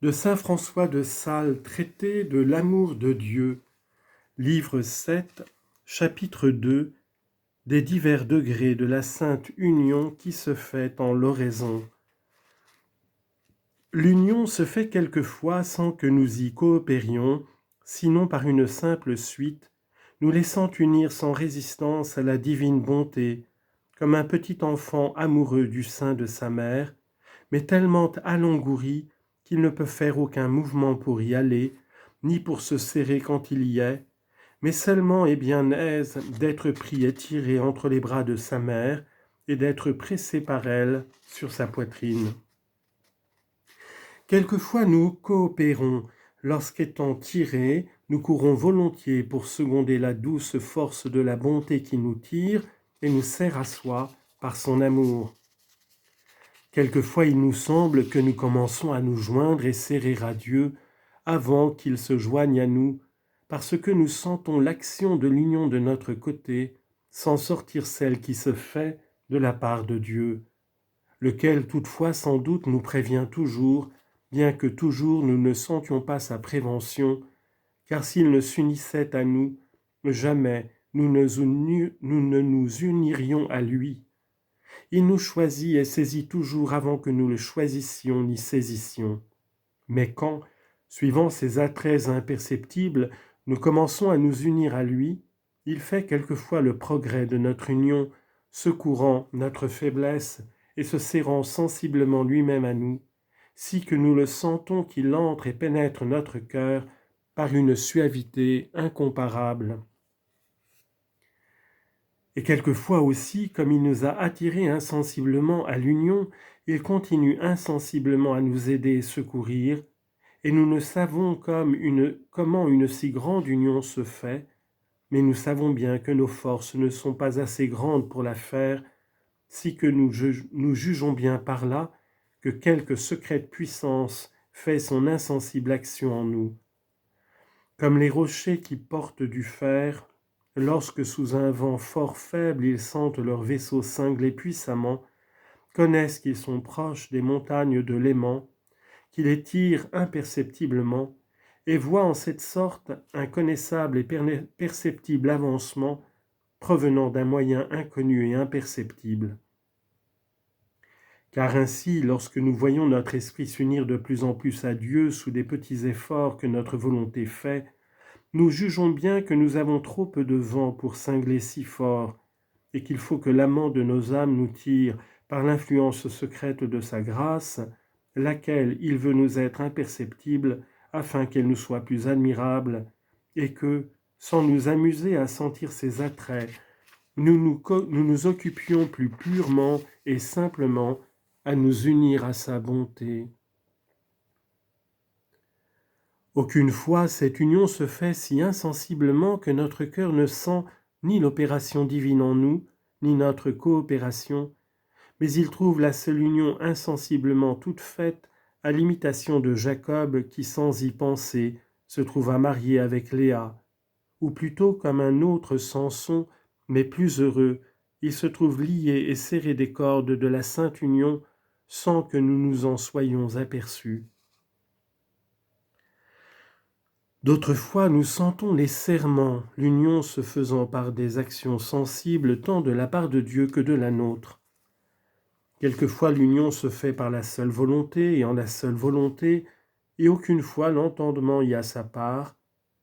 De saint François de Sales, traité de l'amour de Dieu, livre 7, chapitre 2, des divers degrés de la sainte union qui se fait en l'oraison. L'union se fait quelquefois sans que nous y coopérions, sinon par une simple suite, nous laissant unir sans résistance à la divine bonté, comme un petit enfant amoureux du sein de sa mère, mais tellement alangouri qu'il ne peut faire aucun mouvement pour y aller, ni pour se serrer quand il y est, mais seulement est bien aise d'être pris et tiré entre les bras de sa mère et d'être pressé par elle sur sa poitrine. Quelquefois nous coopérons, lorsqu'étant tirés, nous courons volontiers pour seconder la douce force de la bonté qui nous tire et nous serre à soi par son amour. Quelquefois il nous semble que nous commençons à nous joindre et serrer à Dieu avant qu'il se joigne à nous, parce que nous sentons l'action de l'union de notre côté, sans sortir celle qui se fait de la part de Dieu, lequel toutefois sans doute nous prévient toujours, bien que toujours nous ne sentions pas sa prévention, car s'il ne s'unissait à nous, jamais nous ne nous unirions à lui. Il nous choisit et saisit toujours avant que nous le choisissions ni saisissions. Mais quand, suivant ses attraits imperceptibles, nous commençons à nous unir à lui, il fait quelquefois le progrès de notre union, secourant notre faiblesse et se serrant sensiblement lui-même à nous, si que nous le sentons qu'il entre et pénètre notre cœur par une suavité incomparable. Et quelquefois aussi, comme il nous a attirés insensiblement à l'union, il continue insensiblement à nous aider et secourir, et nous ne savons comment une si grande union se fait, mais nous savons bien que nos forces ne sont pas assez grandes pour la faire, si que nous jugeons bien par là que quelque secrète puissance fait son insensible action en nous. Comme les rochers qui portent du fer, lorsque sous un vent fort faible ils sentent leur vaisseau cingler puissamment, connaissent qu'ils sont proches des montagnes de Léman, qui les tirent imperceptiblement, et voient en cette sorte un connaissable et perceptible avancement provenant d'un moyen inconnu et imperceptible. Car ainsi, lorsque nous voyons notre esprit s'unir de plus en plus à Dieu sous des petits efforts que notre volonté fait, nous jugeons bien que nous avons trop peu de vent pour cingler si fort, et qu'il faut que l'amant de nos âmes nous tire, par l'influence secrète de sa grâce, laquelle il veut nous être imperceptible, afin qu'elle nous soit plus admirable, et que, sans nous amuser à sentir ses attraits, nous nous occupions plus purement et simplement à nous unir à sa bonté. Aucune fois cette union se fait si insensiblement que notre cœur ne sent ni l'opération divine en nous, ni notre coopération, mais il trouve la seule union insensiblement toute faite à l'imitation de Jacob qui, sans y penser, se trouva marié avec Léa, ou plutôt comme un autre Samson, mais plus heureux, il se trouve lié et serré des cordes de la sainte union sans que nous nous en soyons aperçus. D'autres fois, nous sentons les serments, l'union se faisant par des actions sensibles tant de la part de Dieu que de la nôtre. Quelquefois, l'union se fait par la seule volonté et en la seule volonté, et aucune fois l'entendement y a sa part,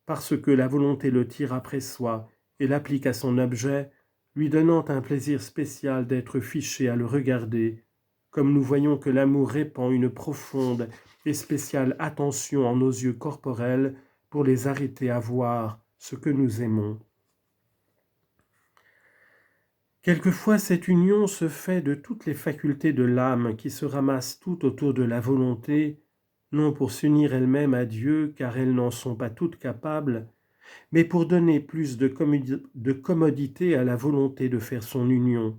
parce que la volonté le tire après soi et l'applique à son objet, lui donnant un plaisir spécial d'être fiché à le regarder, comme nous voyons que l'amour répand une profonde et spéciale attention en nos yeux corporels pour les arrêter à voir ce que nous aimons. Quelquefois cette union se fait de toutes les facultés de l'âme qui se ramassent toutes autour de la volonté, non pour s'unir elles-mêmes à Dieu car elles n'en sont pas toutes capables, mais pour donner plus de commodité à la volonté de faire son union.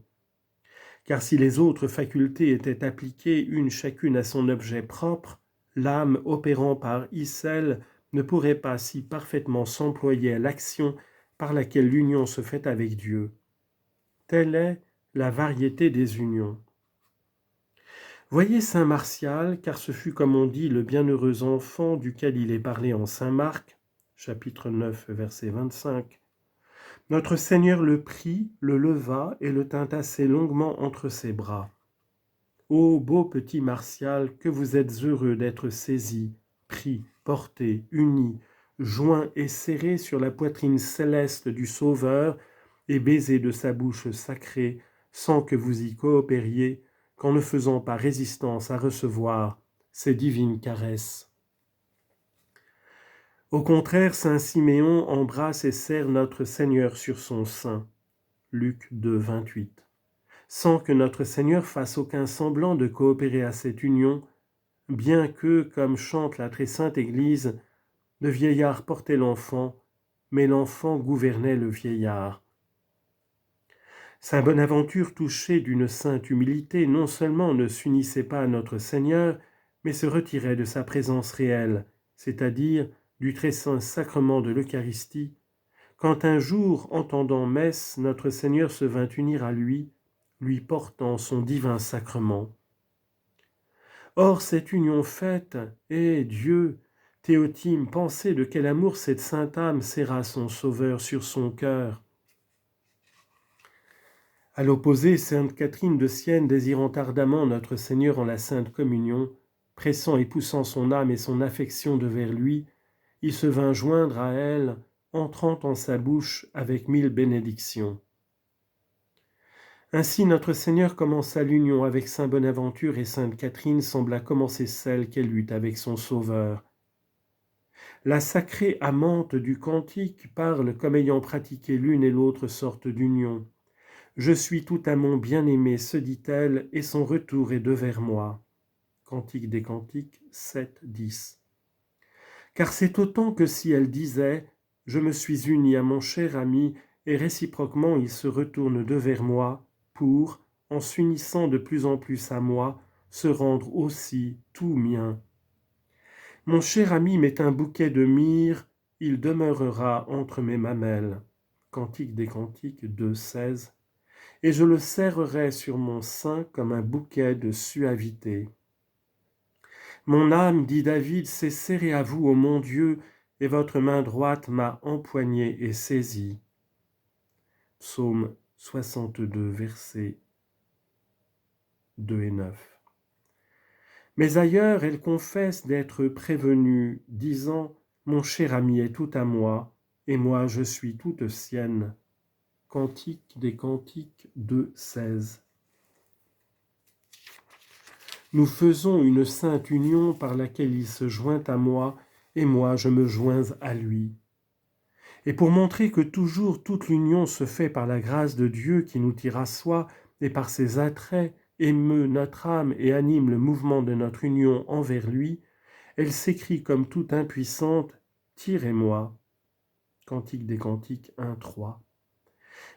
Car si les autres facultés étaient appliquées une chacune à son objet propre, l'âme opérant par icelle ne pourrait pas si parfaitement s'employer à l'action par laquelle l'union se fait avec Dieu. Telle est la variété des unions. Voyez saint Martial, car ce fut, comme on dit, le bienheureux enfant duquel il est parlé en saint Marc, chapitre 9, verset 25. Notre Seigneur le prit, le leva et le tint assez longuement entre ses bras. Ô beau petit Martial, que vous êtes heureux d'être saisi, pris, porté, uni, joint et serré sur la poitrine céleste du Sauveur et baisé de sa bouche sacrée, sans que vous y coopériez, qu'en ne faisant pas résistance à recevoir ces divines caresses. Au contraire, saint Siméon embrasse et serre notre Seigneur sur son sein. Luc 2, 28. Sans que notre Seigneur fasse aucun semblant de coopérer à cette union, bien que, comme chante la très sainte Église, le vieillard portait l'enfant, mais l'enfant gouvernait le vieillard. Saint Bonaventure, touché d'une sainte humilité, non seulement ne s'unissait pas à notre Seigneur, mais se retirait de sa présence réelle, c'est-à-dire du très saint sacrement de l'Eucharistie, quand un jour, entendant messe, notre Seigneur se vint unir à lui portant son divin sacrement. Or, cette union faite, Dieu, Théotime, pensez de quel amour cette sainte âme serra son Sauveur sur son cœur. À l'opposé, sainte Catherine de Sienne, désirant ardemment notre Seigneur en la sainte communion, pressant et poussant son âme et son affection devers lui, il se vint joindre à elle, entrant en sa bouche avec 1000 bénédictions. Ainsi notre Seigneur commença l'union avec saint Bonaventure et sainte Catherine sembla commencer celle qu'elle eut avec son Sauveur. La sacrée amante du cantique parle comme ayant pratiqué l'une et l'autre sorte d'union. Je suis tout à mon bien-aimé, se dit-elle, et son retour est devers moi. Cantique des Cantiques 7, 10. Car c'est autant que si elle disait « Je me suis unie à mon cher ami, et réciproquement il se retourne devers moi, pour, en s'unissant de plus en plus à moi, se rendre aussi tout mien. Mon cher ami m'est un bouquet de myrrhe, il demeurera entre mes mamelles. » Cantique des Cantiques 2, 16. Et je le serrerai sur mon sein comme un bouquet de suavité. Mon âme, dit David, s'est serrée à vous, ô mon Dieu, et votre main droite m'a empoigné et saisi. Psaume 62, versets 2 et 9. Mais ailleurs, elle confesse d'être prévenue, disant « Mon cher ami est tout à moi, et moi je suis toute sienne. » Cantique des Cantiques 2, 16. Nous faisons une sainte union par laquelle il se joint à moi, et moi je me joins à lui. Et pour montrer que toujours toute l'union se fait par la grâce de Dieu qui nous tire à soi, et par ses attraits, émeut notre âme et anime le mouvement de notre union envers lui, elle s'écrie comme toute impuissante « Tirez-moi » Cantique des Cantiques 1, 3.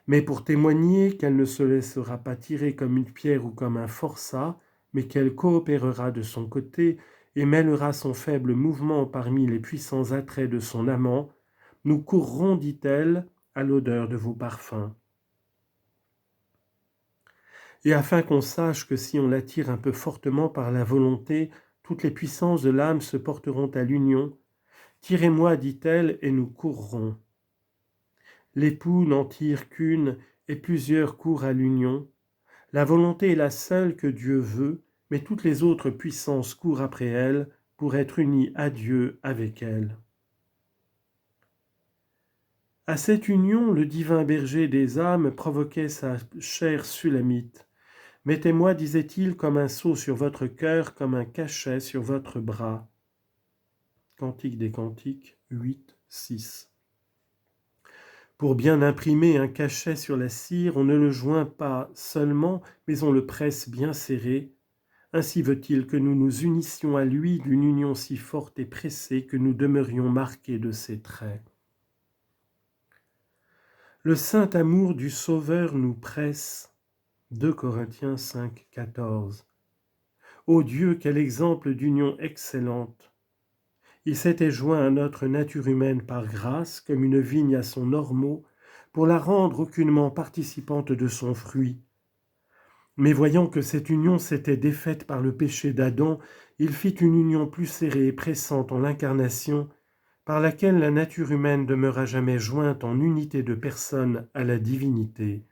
Mais pour témoigner qu'elle ne se laissera pas tirer comme une pierre ou comme un forçat, mais qu'elle coopérera de son côté et mêlera son faible mouvement parmi les puissants attraits de son amant, nous courrons, dit-elle, à l'odeur de vos parfums. Et afin qu'on sache que si on l'attire un peu fortement par la volonté, toutes les puissances de l'âme se porteront à l'union, tirez-moi, dit-elle, et nous courrons. L'époux n'en tire qu'une, et plusieurs courent à l'union. La volonté est la seule que Dieu veut, mais toutes les autres puissances courent après elle pour être unies à Dieu avec elle. À cette union, le divin berger des âmes provoquait sa chère Sulamite. « Mettez-moi, disait-il, comme un sceau sur votre cœur, comme un cachet sur votre bras. » Cantique des Cantiques 8, 6. Pour bien imprimer un cachet sur la cire, on ne le joint pas seulement, mais on le presse bien serré. Ainsi veut-il que nous nous unissions à lui d'une union si forte et pressée que nous demeurions marqués de ses traits. Le saint amour du Sauveur nous presse. 2 Corinthiens 5, 14. Ô Dieu, quel exemple d'union excellente! Il s'était joint à notre nature humaine par grâce, comme une vigne à son ormeau, pour la rendre aucunement participante de son fruit. Mais voyant que cette union s'était défaite par le péché d'Adam, il fit une union plus serrée et pressante en l'incarnation, par laquelle la nature humaine demeure à jamais jointe en unité de personne à la divinité.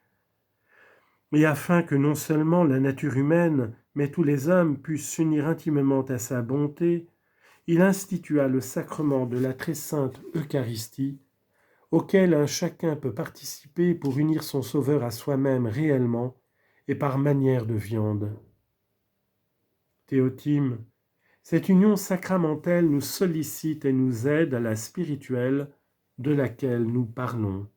Et afin que non seulement la nature humaine, mais tous les hommes puissent s'unir intimement à sa bonté, il institua le sacrement de la très sainte Eucharistie, auquel un chacun peut participer pour unir son Sauveur à soi-même réellement et par manière de viande. Théotime, cette union sacramentelle nous sollicite et nous aide à la spirituelle de laquelle nous parlons.